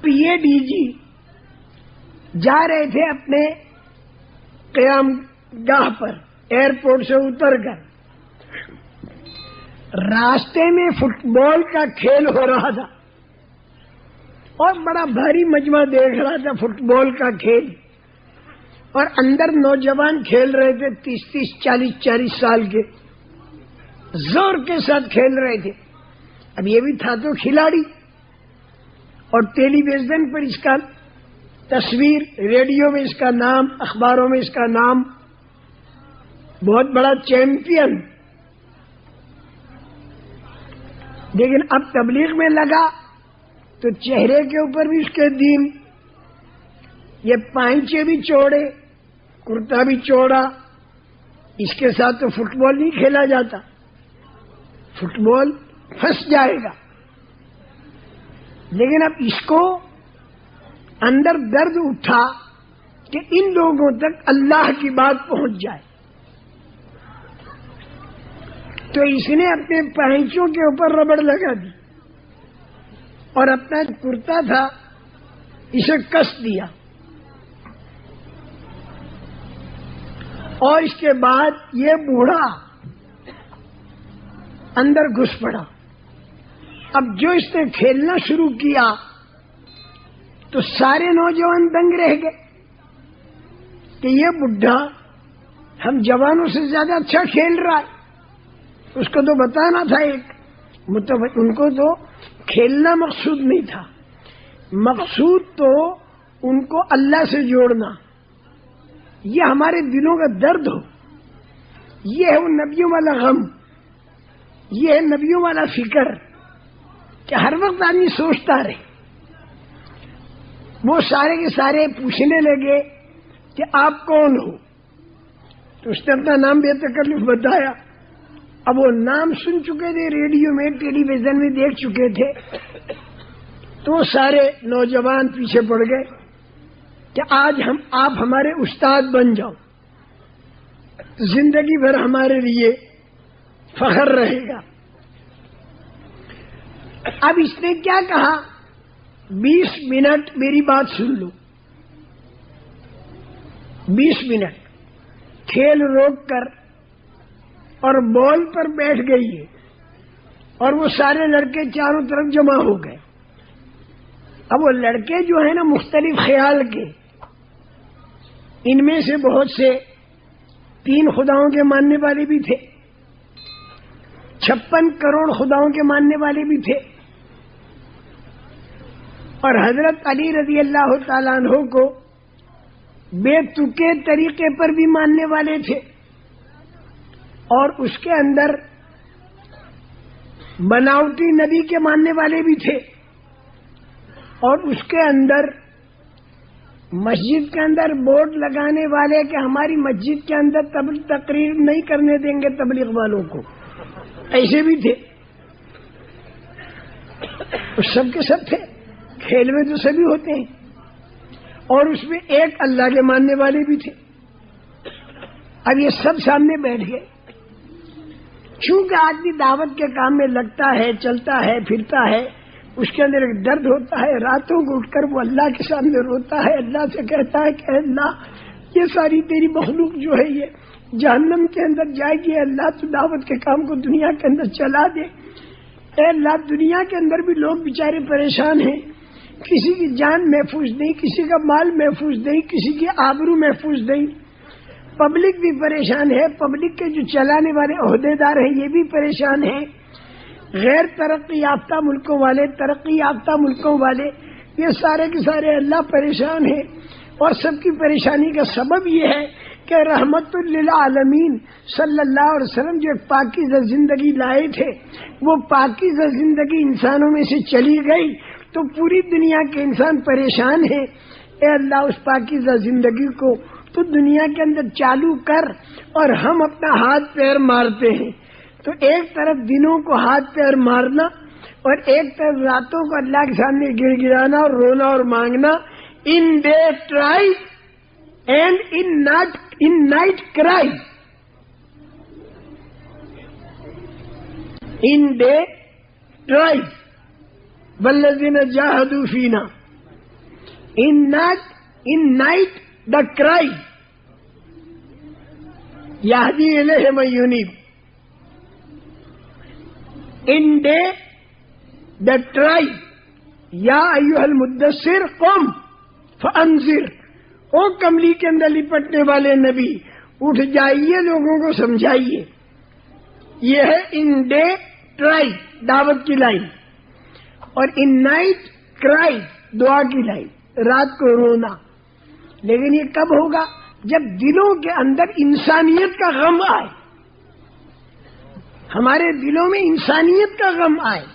یہ D G جا رہے تھے اپنے قیام گاہ پر، ایئرپورٹ سے اتر کر راستے میں فٹ بال کا کھیل ہو رہا تھا اور بڑا بھاری مجمع دیکھ رہا تھا فٹ بال کا کھیل، اور اندر نوجوان کھیل رہے تھے 30 40 سال کے، زور کے ساتھ کھیل رہے تھے۔ اب یہ بھی تھا تو کھلاڑی، اور ٹیلی ویژن پر اس کا تصویر، ریڈیو میں اس کا نام، اخباروں میں اس کا نام، بہت بڑا چیمپئن۔ لیکن اب تبلیغ میں لگا تو چہرے کے اوپر بھی اس کے دین، یہ پائنچے بھی چوڑے، کرتا بھی چوڑا، اس کے ساتھ تو فٹ بال نہیں کھیلا جاتا، فٹ بال پھنس جائے گا۔ لیکن اب اس کو اندر درد اٹھا کہ ان لوگوں تک اللہ کی بات پہنچ جائے، تو اس نے اپنے پہنچوں کے اوپر ربڑ لگا دی اور اپنا کرتا تھا اسے کس دیا، اور اس کے بعد یہ بوڑھا اندر گھس پڑا۔ اب جو اس نے کھیلنا شروع کیا تو سارے نوجوان دنگ رہ گئے کہ یہ بڈھا ہم جوانوں سے زیادہ اچھا کھیل رہا ہے، اس کو تو بتانا تھا ایک ان کو تو کھیلنا مقصود نہیں تھا، مقصود تو ان کو اللہ سے جوڑنا، یہ ہمارے دلوں کا درد ہو، یہ ہے وہ نبیوں والا غم، یہ ہے نبیوں والا فکر کہ ہر وقت آدمی سوچتا رہے۔ وہ سارے کے سارے پوچھنے لگے کہ آپ کون ہو، تو اس نے اپنا نام بے تکلف بتایا۔ اب وہ نام سن چکے تھے، ریڈیو میں ٹیلی ویژن میں دیکھ چکے تھے، تو سارے نوجوان پیچھے پڑ گئے کہ آج آپ ہمارے استاد بن جاؤ، زندگی بھر ہمارے لیے فخر رہے گا۔ اب اس نے کیا کہا، 20 منٹ میری بات سن لو، 20 منٹ کھیل روک کر اور بال پر بیٹھ گئی ہے، اور وہ سارے لڑکے چاروں طرف جمع ہو گئے۔ اب وہ لڑکے جو ہیں نا مختلف خیال کے، ان میں سے بہت سے 3 خداؤں کے ماننے والے بھی تھے، 56 کروڑ خداؤں کے ماننے والے بھی تھے، اور حضرت علی رضی اللہ تعالیٰ عنہ کو بے تکے طریقے پر بھی ماننے والے تھے، اور اس کے اندر بناوٹی نبی کے ماننے والے بھی تھے، اور اس کے اندر مسجد کے اندر بورڈ لگانے والے کہ ہماری مسجد کے اندر تقریر نہیں کرنے دیں گے تبلیغ والوں کو، ایسے بھی تھے۔ سب کے سب تھے، کھیل میں تو سبھی ہوتے ہیں، اور اس میں ایک اللہ کے ماننے والے بھی تھے۔ اب یہ سب سامنے بیٹھ گئے۔ چونکہ آدمی دعوت کے کام میں لگتا ہے، چلتا ہے، پھرتا ہے، اس کے اندر ایک درد ہوتا ہے، راتوں کو اٹھ کر وہ اللہ کے سامنے روتا ہے، اللہ سے کہتا ہے کہ اللہ یہ ساری تیری مخلوق جو ہے یہ جہنم کے اندر جائے گی، اللہ تو دعوت کے کام کو دنیا کے اندر چلا دے، اے اللہ دنیا کے اندر بھی لوگ بیچارے پریشان ہیں، کسی کی جان محفوظ نہیں، کسی کا مال محفوظ نہیں، کسی کی آبرو محفوظ نہیں، پبلک بھی پریشان ہے، پبلک کے جو چلانے والے عہدیدار ہیں یہ بھی پریشان ہیں، غیر ترقی یافتہ ملکوں والے، ترقی یافتہ ملکوں والے، یہ سارے کے سارے اللہ پریشان ہیں، اور سب کی پریشانی کا سبب یہ ہے کہ رحمت للعالمین صلی اللہ علیہ وسلم جو ایک پاکیزہ زندگی لائے تھے، وہ پاکیزہ زندگی انسانوں میں سے چلی گئی تو پوری دنیا کے انسان پریشان ہیں۔ اے اللہ اس پاکیزہ زندگی کو تو دنیا کے اندر چالو کر، اور ہم اپنا ہاتھ پیر مارتے ہیں، تو ایک طرف دنوں کو ہاتھ پیر مارنا اور ایک طرف راتوں کو اللہ کے سامنے گر گرانا اور رونا اور مانگنا، in day try and in night کرائی، ان ڈے ٹرائی والذین جاہدوا فینا In night the cry, Yahdi ilayhi man yunib. In day the cry, Ya ayyuhal muddassir qum fa'anzir. او کملی کے اندر لپٹنے والے نبی اٹھ جائیے، لوگوں کو سمجھائیے. یہ ہے ان ڈے ٹرائی، دعوت کی لائن، اور ان نائٹ کرائی، دعا کی لائن، رات کو رونا. لیکن یہ کب ہوگا؟ جب دلوں کے اندر انسانیت کا غم آئے، ہمارے دلوں میں انسانیت کا غم آئے.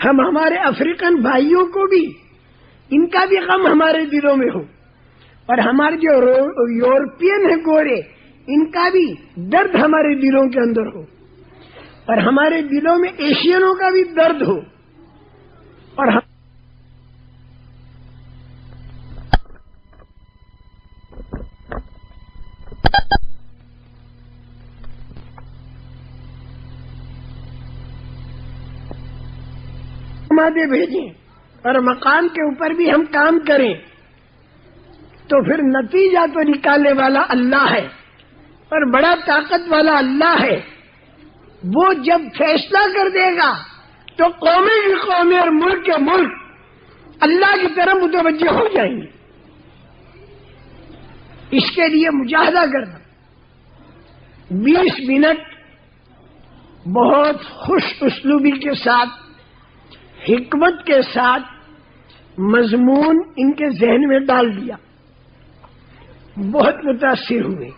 ہم ہمارے افریقن بھائیوں کو بھی، ان کا بھی غم ہمارے دلوں میں ہو، اور ہمارے جو یورپین ہیں گورے، ان کا بھی درد ہمارے دلوں کے اندر ہو، اور ہمارے دلوں میں ایشینوں کا بھی درد ہو. اور مادے بھیجیں اور مقام کے اوپر بھی ہم کام کریں، تو پھر نتیجہ تو نکالنے والا اللہ ہے، اور بڑا طاقت والا اللہ ہے. وہ جب فیصلہ کر دے گا تو قومیں کی قومیں اور ملک کے ملک اللہ کی طرف متوجہ ہو جائیں گے. اس کے لیے مجاہدہ کرنا. 20 منٹ بہت خوش اسلوبی کے ساتھ، حکمت کے ساتھ مضمون ان کے ذہن میں ڈال دیا. بہت متاثر ہوئے،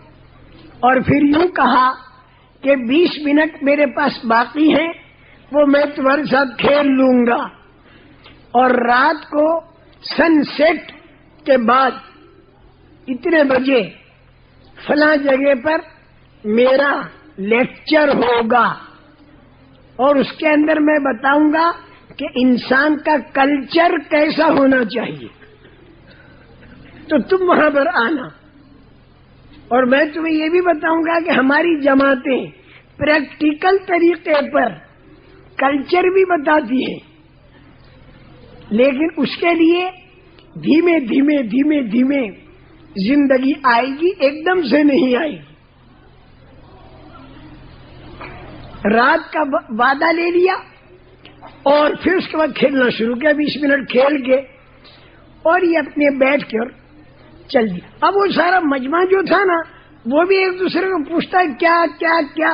اور پھر یوں کہا کہ 20 منٹ میرے پاس باقی ہیں، وہ میں تمہارے ساتھ کھیل لوں گا. اور رات کو سن سیٹ کے بعد اتنے بجے فلاں جگہ پر میرا لیکچر ہوگا، اور اس کے اندر میں بتاؤں گا کہ انسان کا کلچر کیسا ہونا چاہیے. تو تم وہاں پر آنا، اور میں تمہیں یہ بھی بتاؤں گا کہ ہماری جماعتیں پریکٹیکل طریقے پر کلچر بھی بتاتی ہیں، لیکن اس کے لیے دھیمے دھیمے دھیمے دھیمے زندگی آئے گی، ایک دم سے نہیں آئے گی. رات کا وعدہ لے لیا، اور پھر اس کے بعد کھیلنا شروع کیا. 20 منٹ کھیل کے اور یہ اپنے بیٹھ کے اور چل دیا. اب وہ سارا مجمع جو تھا نا، وہ بھی ایک دوسرے کو پوچھتا ہے کیا کیا کیا.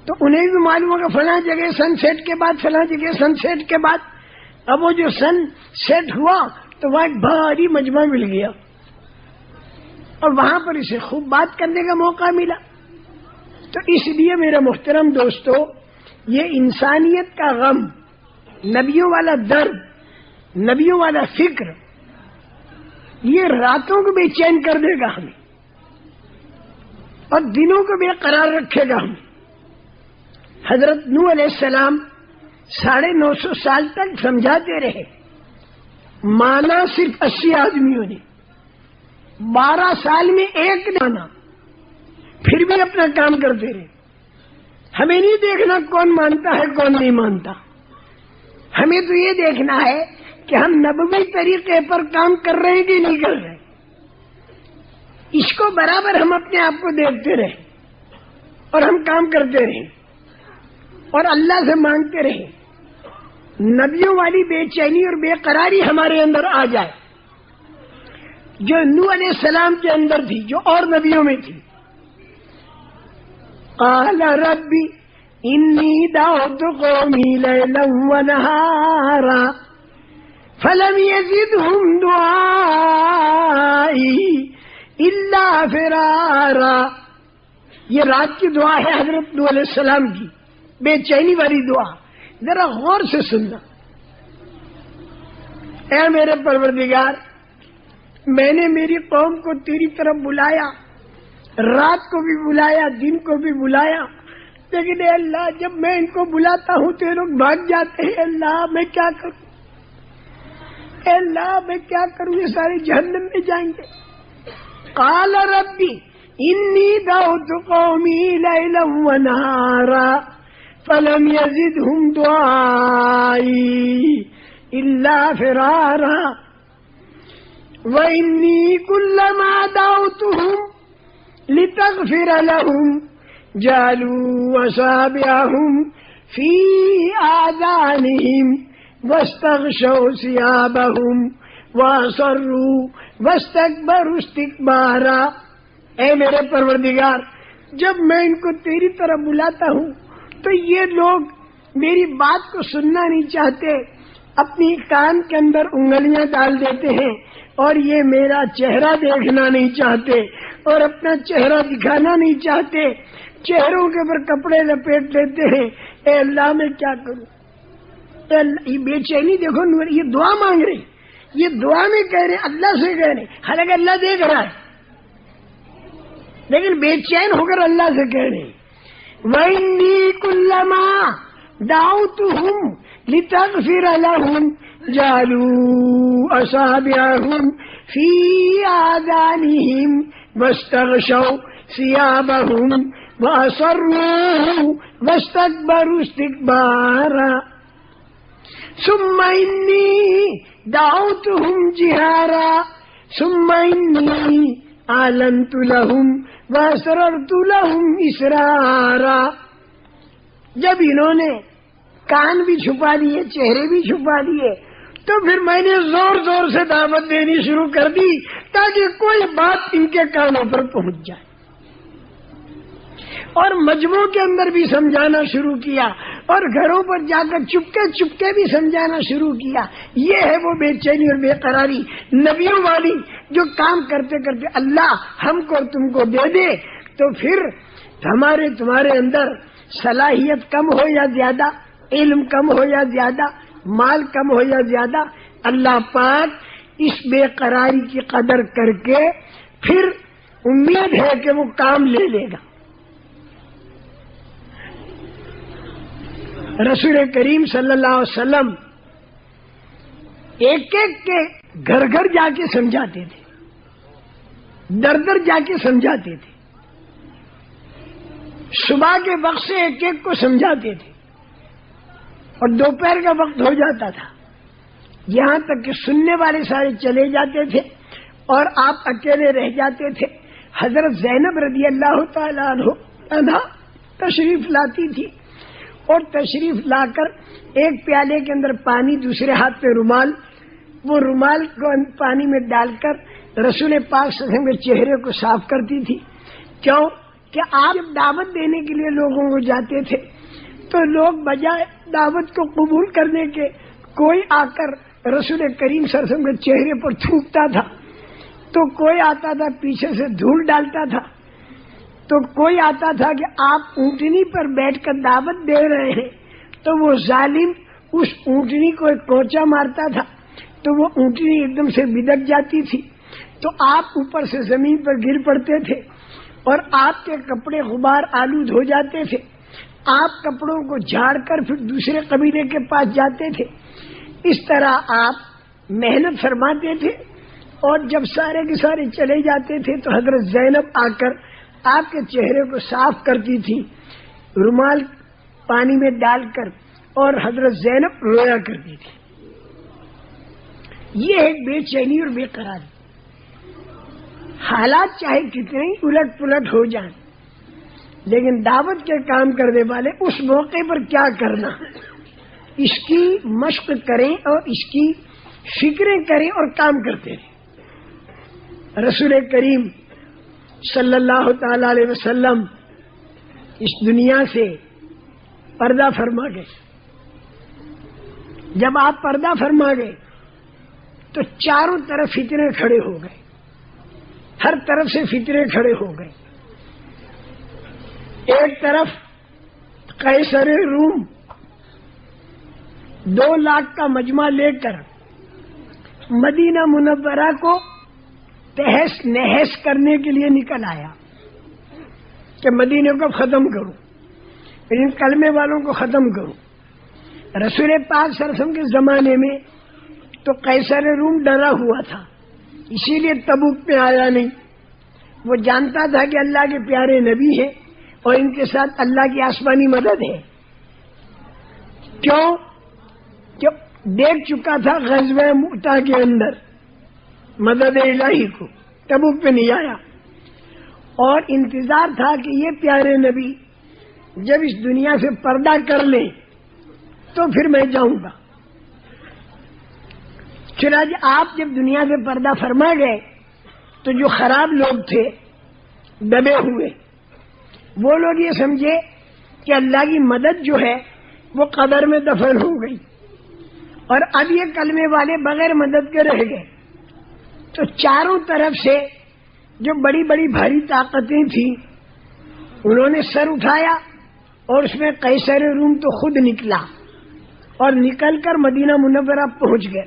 تو انہیں بھی معلوم ہوگا فلاں جگہ سن سیٹ کے بعد، فلاں جگہ سن سیٹ کے بعد. اب وہ جو سن سیٹ ہوا تو وہاں ایک بھاری مجمع مل گیا، اور وہاں پر اسے خوب بات کرنے کا موقع ملا. تو اس لیے میرے محترم دوستو، یہ انسانیت کا غم، نبیوں والا درد، نبیوں والا فکر، یہ راتوں کو بے چین کر دے گا ہمیں، اور دنوں کو بے قرار رکھے گا ہمیں. حضرت نوح علیہ السلام 950 سال تک سمجھاتے رہے، مانا صرف 80 آدمیوں نے. 12 سال میں ایک مانا، پھر بھی اپنا کام کرتے رہے. ہمیں نہیں دیکھنا کون مانتا ہے کون نہیں مانتا، ہمیں تو یہ دیکھنا ہے کہ ہم نبوی طریقے پر کام کر رہے ہیں کہ نہیں کر رہے. اس کو برابر ہم اپنے آپ کو دیکھتے رہے، اور ہم کام کرتے رہے، اور اللہ سے مانگتے رہے. نبیوں والی بے چینی اور بے قراری ہمارے اندر آ جائے، جو نوح علیہ السلام کے اندر تھی، جو اور نبیوں میں تھی. قال ربی انی دعوت قومی لیلا ونہارا فلم یزدہم دعائی الا فرارا. یہ رات کی دعا ہے حضرت نوح علیہ السلام کی، بے چینی والی دعا. ذرا غور سے سننا. اے میرے پروردگار، میں نے میری قوم کو تیری طرف بلایا، رات کو بھی بلایا، دن کو بھی بلایا، لیکن اے اللہ جب میں ان کو بلاتا ہوں تو یہ لوگ بھاگ جاتے ہیں. اللہ میں کیا کروں، اے اللہ میں کیا کروں، یہ سارے جہنم میں جائیں گے. قال ربی انی دعوت قومی لیلا ونہارا فلم یزدہم دعائی الا فرارا. وَإِنِّي كُلَّمَا دَعَوْتُهُمْ لِتَغْفِرَ لَهُمْ جَعَلُوا أَصَابِعَهُمْ فِي آذَانِهِمْ وَاسْتَغْشَوْا ثِيَابَهُمْ وَأَصَرُّوا وَاسْتَكْبَرُوا اسْتِكْبَارًا۔ اے میرے پروردگار، جب میں ان کو تیری طرف بلاتا ہوں تو یہ لوگ میری بات کو سننا نہیں چاہتے، اپنی کان کے اندر انگلیاں ڈال دیتے ہیں، اور یہ میرا چہرہ دیکھنا نہیں چاہتے اور اپنا چہرہ دکھانا نہیں چاہتے، چہروں کے اوپر کپڑے لپیٹ لیتے ہیں۔ اے اللہ میں کیا کروں؟ اے اللہ، یہ بے چینی دیکھو، یہ دعا مانگ رہے، یہ دعا میں کہہ رہے، اللہ سے کہہ رہے، حالانکہ اللہ دیکھ رہا ہے، لیکن بے چین ہو کر اللہ سے کہہ رہے۔ وَإِنِّي كُلَّمَا دَعَوْتُهُمْ لِتَغْفِرَ لَهُمْ جَعَلُوا أَصَابِعَهُمْ فِي آذَانِهِمْ وَاسْتَغْشَوْا ثِيَابَهُمْ وَأَصَرُّوا وَاسْتَكْبَرُوا اسْتِكْبَارًا ثُمَّ إِنِّي دَعَوْتُهُمْ جِهَارًا ثُمَّ إِنِّي أَعْلَنْتُ لَهُمْ وَأَسْرَرْتُ لَهُمْ إِسْرَارًا۔ جب انہوں نے کان بھی چھپا دیے، چہرے بھی چھپا دیے، تو پھر میں نے زور زور سے دعوت دینی شروع کر دی تاکہ کوئی بات ان کے کانوں پر پہنچ جائے، اور مجموع کے اندر بھی سمجھانا شروع کیا، اور گھروں پر جا کر چپکے چپکے بھی سمجھانا شروع کیا۔ یہ ہے وہ بے چینی اور بے قراری نبیوں والی، جو کام کرتے کرتے اللہ ہم کو اور تم کو دے دے، تو پھر ہمارے تمہارے اندر صلاحیت کم ہو یا زیادہ، علم کم ہو یا زیادہ، مال کم ہو یا زیادہ، اللہ پاک اس بے قراری کی قدر کر کے پھر امید ہے کہ وہ کام لے لے گا۔ رسول کریم صلی اللہ علیہ وسلم ایک ایک کے گھر گھر جا کے سمجھاتے تھے، در در جا کے سمجھاتے تھے، صبح کے وقت سے ایک ایک کو سمجھاتے تھے، اور دوپہر کا وقت ہو جاتا تھا، یہاں تک کہ سننے والے سارے چلے جاتے تھے اور آپ اکیلے رہ جاتے تھے۔ حضرت زینب رضی اللہ تعالیٰ عنہا تشریف لاتی تھی، اور تشریف لا کر ایک پیالے کے اندر پانی، دوسرے ہاتھ پہ رومال، وہ رومال کو پانی میں ڈال کر رسول پاک صلی اللہ علیہ وسلم کے چہرے کو صاف کرتی تھی۔ کیوں کہ آپ جب دعوت دینے کے لیے لوگوں کو جاتے تھے تو لوگ بجائے دعوت کو قبول کرنے کے، کوئی آ کر رسول کریم صلی اللہ علیہ وسلم کے چہرے پر تھوکتا تھا، تو کوئی آتا تھا پیچھے سے دھول ڈالتا تھا، تو کوئی آتا تھا کہ آپ اونٹنی پر بیٹھ کر دعوت دے رہے ہیں، تو وہ ظالم اس اونٹنی کو ایک کوچا مارتا تھا، تو وہ اونٹنی ایک دم سے بدک جاتی تھی، تو آپ اوپر سے زمین پر گر پڑتے تھے، اور آپ کے کپڑے غبار آلود ہو جاتے تھے۔ آپ کپڑوں کو جھاڑ کر پھر دوسرے قبیلے کے پاس جاتے تھے۔ اس طرح آپ محنت فرماتے تھے، اور جب سارے کے سارے چلے جاتے تھے تو حضرت زینب آ کر آپ کے چہرے کو صاف کرتی تھی رومال پانی میں ڈال کر، اور حضرت زینب رویا کرتی تھی۔ یہ ایک بے چینی اور بے قراری، حالات چاہے کتنے ہی الٹ پلٹ ہو جائیں، لیکن دعوت کے کام کرنے والے اس موقع پر کیا کرنا، اس کی مشق کریں اور اس کی فکریں کریں اور کام کرتے رہیں۔ رسول کریم صلی اللہ تعالی علیہ وسلم اس دنیا سے پردہ فرما گئے۔ جب آپ پردہ فرما گئے تو چاروں طرف فتنے کھڑے ہو گئے، ہر طرف سے فتنے کھڑے ہو گئے۔ ایک طرف قیصر روم 2 لاکھ کا مجمع لے کر مدینہ منورہ کو تہس نہس کرنے کے لیے نکل آیا کہ مدینے کو ختم کروں، ان کلمے والوں کو ختم کروں۔ رسول پاک صلی اللہ علیہ وسلم کے زمانے میں تو قیصر روم ڈرا ہوا تھا، اسی لیے تبوک پہ آیا نہیں۔ وہ جانتا تھا کہ اللہ کے پیارے نبی ہیں اور ان کے ساتھ اللہ کی آسمانی مدد ہے۔ کیوں کہ دیکھ چکا تھا غزوہ مؤتہ کے اندر مدد الہی کو، تبوک پہ نہیں آیا، اور انتظار تھا کہ یہ پیارے نبی جب اس دنیا سے پردہ کر لیں تو پھر میں جاؤں گا۔ چنانچہ آپ جب دنیا سے پردہ فرما گئے تو جو خراب لوگ تھے دبے ہوئے، وہ لوگ یہ سمجھے کہ اللہ کی مدد جو ہے وہ قبر میں دفن ہو گئی، اور اب یہ کلمے والے بغیر مدد کے رہ گئے۔ تو چاروں طرف سے جو بڑی بڑی بھاری طاقتیں تھیں انہوں نے سر اٹھایا، اور اس میں قیصر روم تو خود نکلا اور نکل کر مدینہ منورہ پہنچ گئے،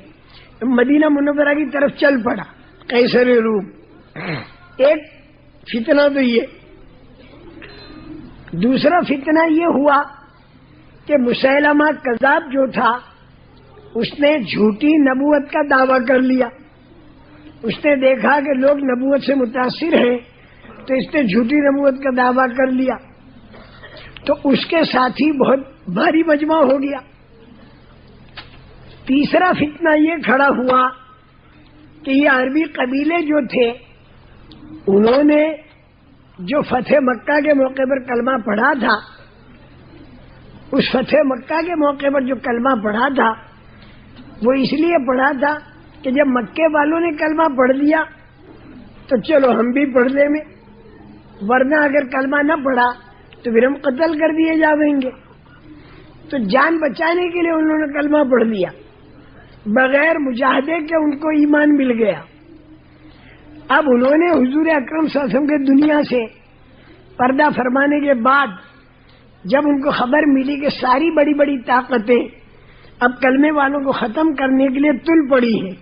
مدینہ منورہ کی طرف چل پڑا قیصر روم۔ ایک فتنہ تو یہ، دوسرا فتنہ یہ ہوا کہ مسیلمہ کذاب جو تھا اس نے جھوٹی نبوت کا دعویٰ کر لیا۔ اس نے دیکھا کہ لوگ نبوت سے متاثر ہیں تو اس نے جھوٹی نبوت کا دعویٰ کر لیا، تو اس کے ساتھ ہی بہت بھاری مجمع ہو گیا۔ تیسرا فتنہ یہ کھڑا ہوا کہ یہ عربی قبیلے جو تھے انہوں نے جو فتح مکہ کے موقع پر کلمہ پڑھا تھا، اس فتح مکہ کے موقع پر جو کلمہ پڑھا تھا وہ اس لیے پڑھا تھا کہ جب مکے والوں نے کلمہ پڑھ لیا تو چلو ہم بھی پڑھ لیں میں، ورنہ اگر کلمہ نہ پڑھا تو پھر ہم قتل کر دیے جائیں گے۔ تو جان بچانے کے لیے انہوں نے کلمہ پڑھ لیا، بغیر مجاہدے کے ان کو ایمان مل گیا۔ اب انہوں نے حضور اکرم صلی اللہ علیہ وسلم کے دنیا سے پردہ فرمانے کے بعد جب ان کو خبر ملی کہ ساری بڑی بڑی طاقتیں اب کلمے والوں کو ختم کرنے کے لیے تل پڑی ہیں،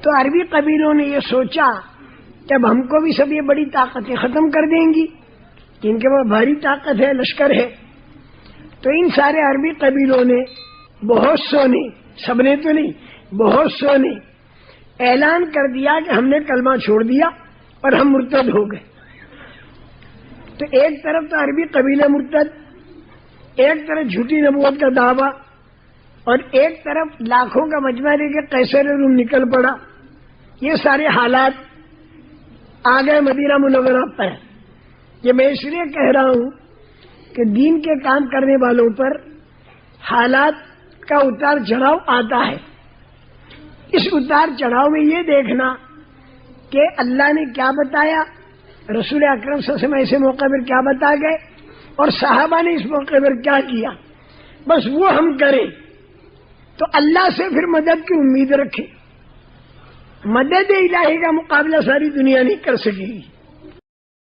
تو عربی قبیلوں نے یہ سوچا کہ اب ہم کو بھی سب یہ بڑی طاقتیں ختم کر دیں گی، ان کے پاس بھاری طاقت ہے، لشکر ہے۔ تو ان سارے عربی قبیلوں نے، بہت سو نے، سب نے تو نہیں، بہت سو نے اعلان کر دیا کہ ہم نے کلمہ چھوڑ دیا اور ہم مرتد ہو گئے۔ تو ایک طرف تو عربی قبیلہ مرتد، ایک طرف جھوٹی نبوت کا دعویٰ، اور ایک طرف لاکھوں کا مجمع لے کے قیصر روم نکل پڑا۔ یہ سارے حالات آ گئے مدینہ منورہ پر۔ یہ میں اس لیے کہہ رہا ہوں کہ دین کے کام کرنے والوں پر حالات کا اتار چڑھاؤ آتا ہے۔ اس اتار چڑھاؤ میں یہ دیکھنا کہ اللہ نے کیا بتایا، رسول اکرم صلی اللہ علیہ وسلم ایسے موقع پر کیا بتا گئے، اور صحابہ نے اس موقع پر کیا کیا، بس وہ ہم کریں تو اللہ سے پھر مدد کی امید رکھیں۔ مدد الہی کا مقابلہ ساری دنیا نہیں کر سکے گی۔